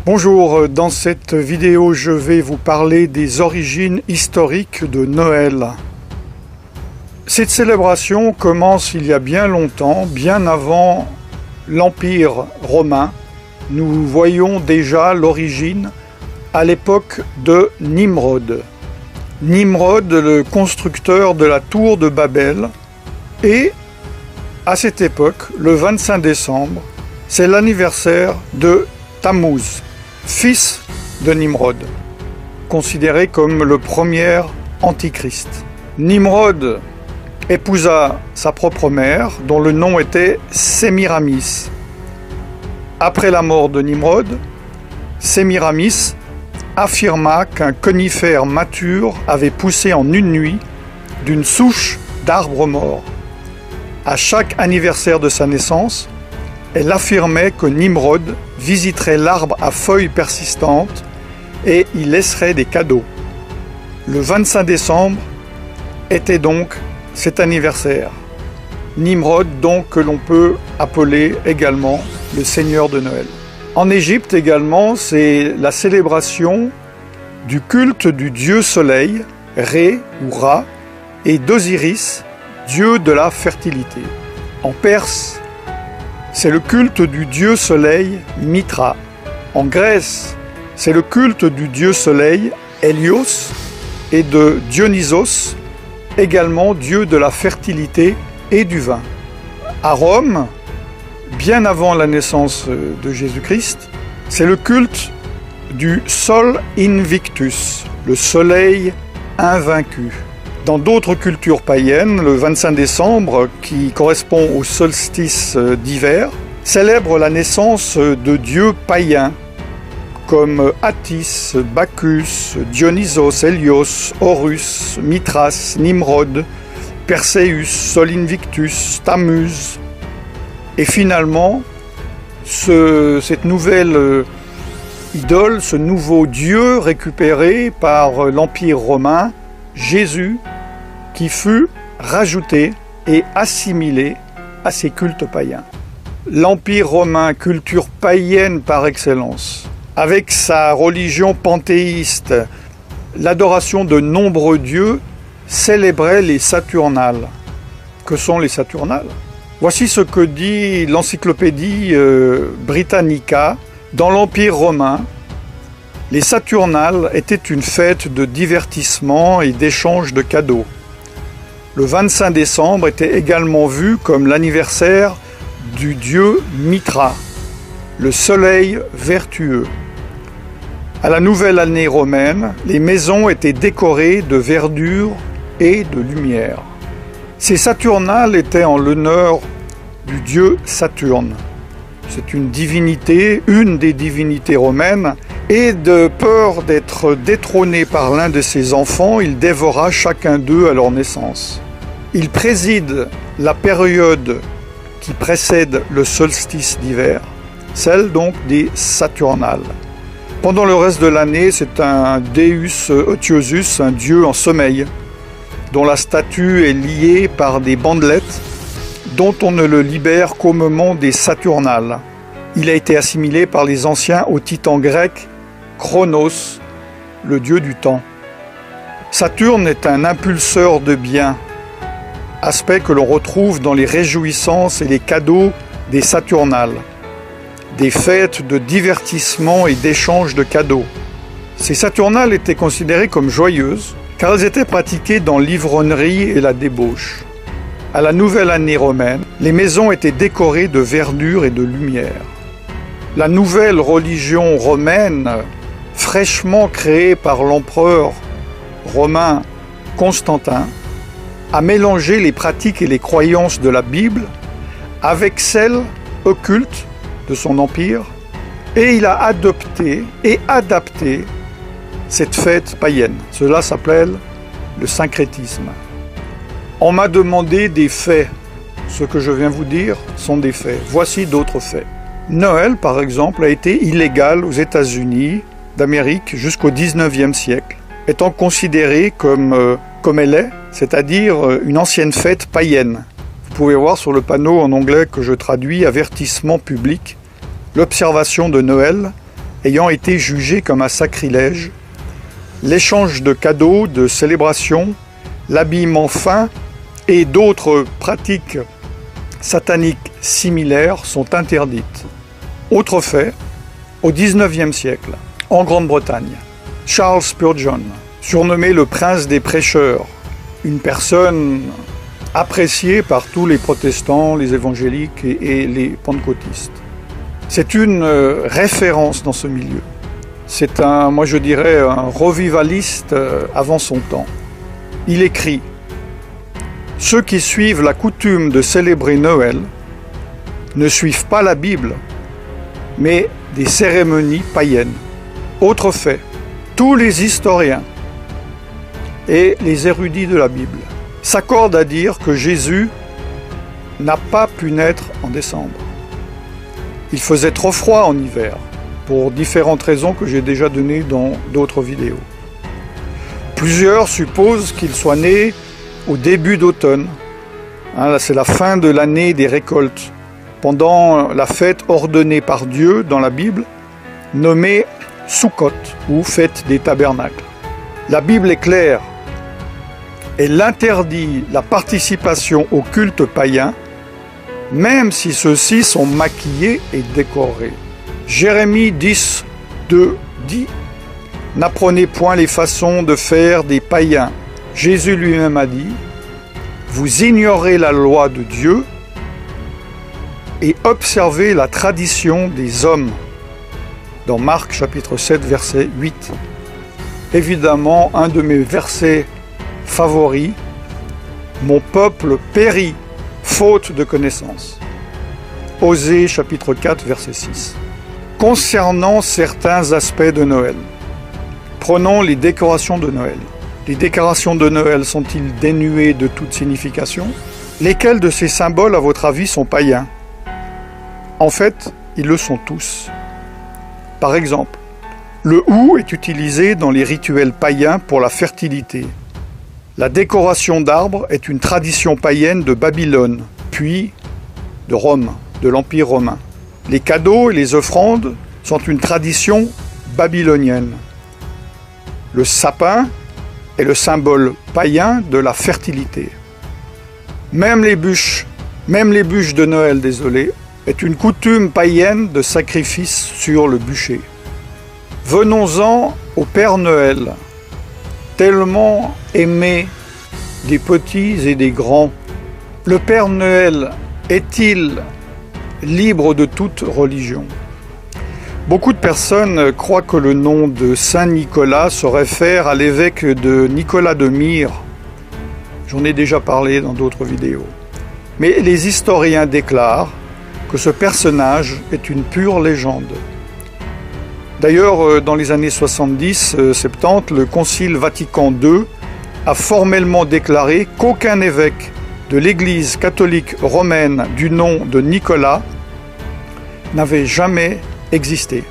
Bonjour, dans cette vidéo je vais vous parler des origines historiques de Noël. Cette célébration commence il y a bien longtemps, bien avant l'Empire romain. Nous voyons déjà l'origine à l'époque de Nimrod. Nimrod, le constructeur de la tour de Babel, et à cette époque, le 25 décembre, c'est l'anniversaire de Tammuz, fils de Nimrod, considéré comme le premier antichrist. Nimrod épousa sa propre mère, dont le nom était Sémiramis. Après la mort de Nimrod, Sémiramis affirma qu'un conifère mature avait poussé en une nuit d'une souche d'arbre mort. À chaque anniversaire de sa naissance, elle affirmait que Nimrod visiterait l'arbre à feuilles persistantes et y laisserait des cadeaux. Le 25 décembre était donc cet anniversaire. Nimrod, donc, que l'on peut appeler également le Seigneur de Noël. En Égypte également, c'est la célébration du culte du dieu soleil, Ré ou Ra, et d'Osiris, dieu de la fertilité. En Perse, c'est le culte du dieu soleil Mitra. En Grèce, c'est le culte du dieu soleil Hélios et de Dionysos, également dieu de la fertilité et du vin. À Rome, bien avant la naissance de Jésus-Christ, c'est le culte du Sol Invictus, le soleil invaincu. Dans d'autres cultures païennes, le 25 décembre, qui correspond au solstice d'hiver, célèbre la naissance de dieux païens comme Attis, Bacchus, Dionysos, Hélios, Horus, Mithras, Nimrod, Perséus, Sol Invictus, Tammuz. Et finalement, cette nouvelle idole, ce nouveau dieu récupéré par l'Empire romain, Jésus, qui fut rajouté et assimilé à ces cultes païens. L'Empire romain, culture païenne par excellence, avec sa religion panthéiste, l'adoration de nombreux dieux, célébrait les Saturnales. Que sont les Saturnales? Voici ce que dit l'encyclopédie Britannica. Dans l'Empire romain, les Saturnales étaient une fête de divertissement et d'échange de cadeaux. Le 25 décembre était également vu comme l'anniversaire du dieu Mitra, le soleil vertueux. À la nouvelle année romaine, les maisons étaient décorées de verdure et de lumière. Ces Saturnales étaient en l'honneur du dieu Saturne. C'est une divinité, une des divinités romaines, et de peur d'être détrôné par l'un de ses enfants, il dévora chacun d'eux à leur naissance. Il préside la période qui précède le solstice d'hiver, celle donc des Saturnales. Pendant le reste de l'année, c'est un Deus Otiosus, un dieu en sommeil, dont la statue est liée par des bandelettes, dont on ne le libère qu'au moment des Saturnales. Il a été assimilé par les anciens au titan grec Chronos, le dieu du temps. Saturne est un impulseur de biens, aspect que l'on retrouve dans les réjouissances et les cadeaux des Saturnales, des fêtes de divertissement et d'échange de cadeaux. Ces Saturnales étaient considérées comme joyeuses, car elles étaient pratiquées dans l'ivrognerie et la débauche. À la nouvelle année romaine, les maisons étaient décorées de verdure et de lumière. La nouvelle religion romaine, fraîchement créée par l'empereur romain Constantin, a mélangé les pratiques et les croyances de la Bible avec celles occultes de son empire, et il a adopté et adapté cette fête païenne. Cela s'appelle le syncrétisme. On m'a demandé des faits. Ce que je viens vous dire sont des faits. Voici d'autres faits. Noël, par exemple, a été illégal aux États-Unis d'Amérique jusqu'au XIXe siècle, étant considéré comme elle est, c'est-à-dire une ancienne fête païenne. Vous pouvez voir sur le panneau en anglais que je traduis « Avertissement public », l'observation de Noël ayant été jugé comme un sacrilège, l'échange de cadeaux, de célébrations, l'habillement fin et d'autres pratiques sataniques similaires sont interdites. Autre fait, au XIXe siècle, en Grande-Bretagne, Charles Spurgeon, surnommé le prince des prêcheurs, une personne appréciée par tous les protestants, les évangéliques et les pentecôtistes. C'est une référence dans ce milieu. C'est moi je dirais, un revivaliste avant son temps. Il écrit « Ceux qui suivent la coutume de célébrer Noël ne suivent pas la Bible, mais des cérémonies païennes. » Autre fait, tous les historiens et les érudits de la Bible s'accordent à dire que Jésus n'a pas pu naître en décembre. Il faisait trop froid en hiver, pour différentes raisons que j'ai déjà données dans d'autres vidéos. Plusieurs supposent qu'il soit né au début d'automne. C'est la fin de l'année des récoltes, pendant la fête ordonnée par Dieu dans la Bible, nommée Sukkot, ou fête des tabernacles. La Bible est claire. Elle interdit la participation au culte païen, même si ceux-ci sont maquillés et décorés. Jérémie 10, 2 dit « N'apprenez point les façons de faire des païens. » Jésus lui-même a dit « Vous ignorez la loi de Dieu et observez la tradition des hommes. » Dans Marc chapitre 7, verset 8. Évidemment, un de mes versets favoris, « Mon peuple périt, faute de connaissance. » Osée chapitre 4, verset 6. Concernant certains aspects de Noël, prenons les décorations de Noël. Les décorations de Noël sont-ils dénuées de toute signification? Lesquels de ces symboles, à votre avis, sont païens? En fait, ils le sont tous. Par exemple, le hou est utilisé dans les rituels païens pour la fertilité. La décoration d'arbres est une tradition païenne de Babylone, puis de Rome, de l'Empire romain. Les cadeaux et les offrandes sont une tradition babylonienne. Le sapin est le symbole païen de la fertilité. Même les bûches de Noël, est une coutume païenne de sacrifice sur le bûcher. Venons-en au Père Noël, tellement aimé des petits et des grands. Le Père Noël est-il libre de toute religion? Beaucoup de personnes croient que le nom de Saint Nicolas se réfère à l'évêque de Nicolas de Myre. J'en ai déjà parlé dans d'autres vidéos. Mais les historiens déclarent que ce personnage est une pure légende. D'ailleurs, dans les années 70-70, le Concile Vatican II a formellement déclaré qu'aucun évêque de l'Église catholique romaine du nom de Nicolas n'avait jamais existé.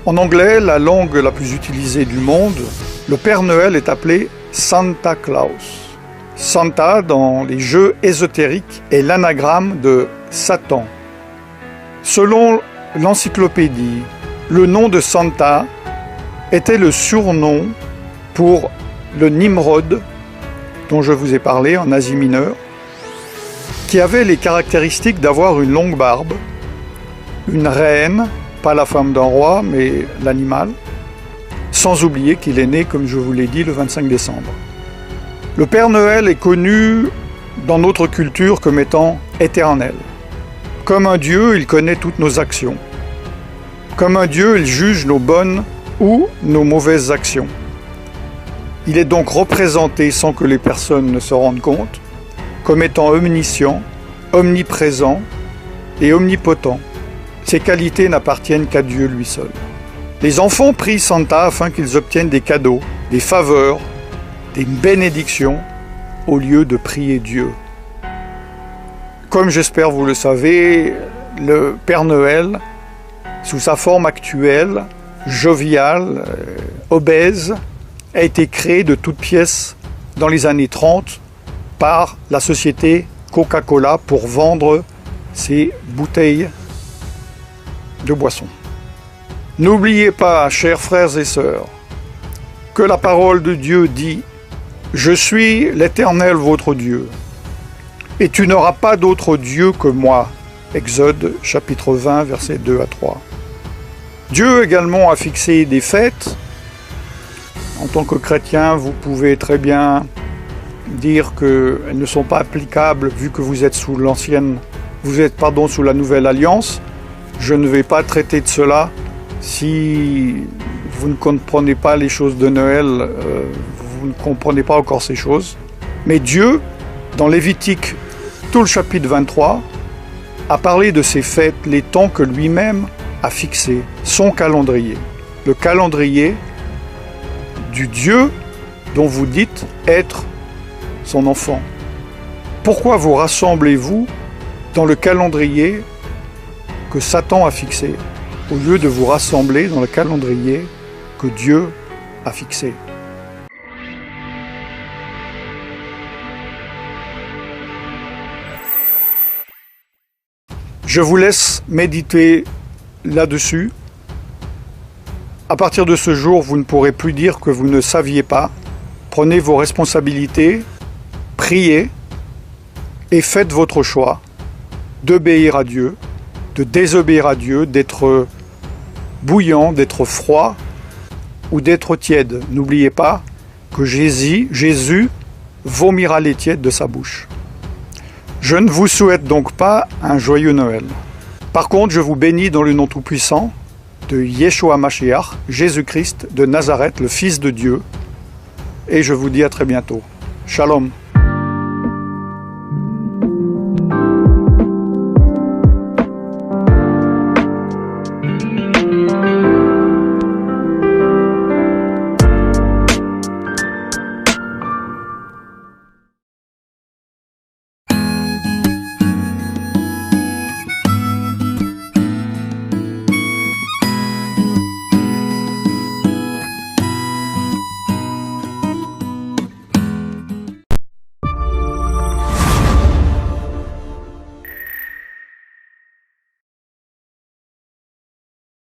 En anglais, la langue la plus utilisée du monde, le Père Noël est appelé Santa Claus. Santa, dans les jeux ésotériques, est l'anagramme de Satan. Selon l'encyclopédie, le nom de Santa était le surnom pour le Nimrod, dont je vous ai parlé en Asie mineure, qui avait les caractéristiques d'avoir une longue barbe, une reine, pas la femme d'un roi, mais l'animal, sans oublier qu'il est né, comme je vous l'ai dit, le 25 décembre. Le Père Noël est connu dans notre culture comme étant éternel. Comme un Dieu, il connaît toutes nos actions. Comme un Dieu, il juge nos bonnes ou nos mauvaises actions. Il est donc représenté, sans que les personnes ne se rendent compte, comme étant omniscient, omniprésent et omnipotent. Ces qualités n'appartiennent qu'à Dieu lui seul. Les enfants prient Santa afin qu'ils obtiennent des cadeaux, des faveurs, des bénédictions, au lieu de prier Dieu. Comme j'espère vous le savez, le Père Noël, sous sa forme actuelle, joviale, obèse, a été créé de toutes pièces dans les années 30 par la société Coca-Cola pour vendre ses bouteilles de boissons. N'oubliez pas, chers frères et sœurs, que la parole de Dieu dit « Je suis l'Éternel votre Dieu, et tu n'auras pas d'autre Dieu que moi ». Exode chapitre 20, versets 2 à 3. Dieu également a fixé des fêtes. En tant que chrétien, vous pouvez très bien dire qu'elles ne sont pas applicables vu que vous êtes sous sous la nouvelle alliance. Je ne vais pas traiter de cela. Si vous ne comprenez pas les choses de Noël, vous ne comprenez pas encore ces choses. Mais Dieu, dans Lévitique, tout le chapitre 23, a parlé de ces fêtes, les temps que lui-même a fixés, son calendrier. Le calendrier du Dieu dont vous dites être son enfant. Pourquoi vous rassemblez-vous dans le calendrier que Satan a fixé, au lieu de vous rassembler dans le calendrier que Dieu a fixé? Je vous laisse méditer là-dessus. À partir de ce jour, vous ne pourrez plus dire que vous ne saviez pas. Prenez vos responsabilités, priez et faites votre choix d'obéir à Dieu, de désobéir à Dieu, d'être bouillant, d'être froid ou d'être tiède. N'oubliez pas que Jésus vomira les tièdes de sa bouche. Je ne vous souhaite donc pas un joyeux Noël. Par contre, je vous bénis dans le nom tout-puissant de Yeshua Mashiach, Jésus-Christ de Nazareth, le Fils de Dieu, et je vous dis à très bientôt. Shalom.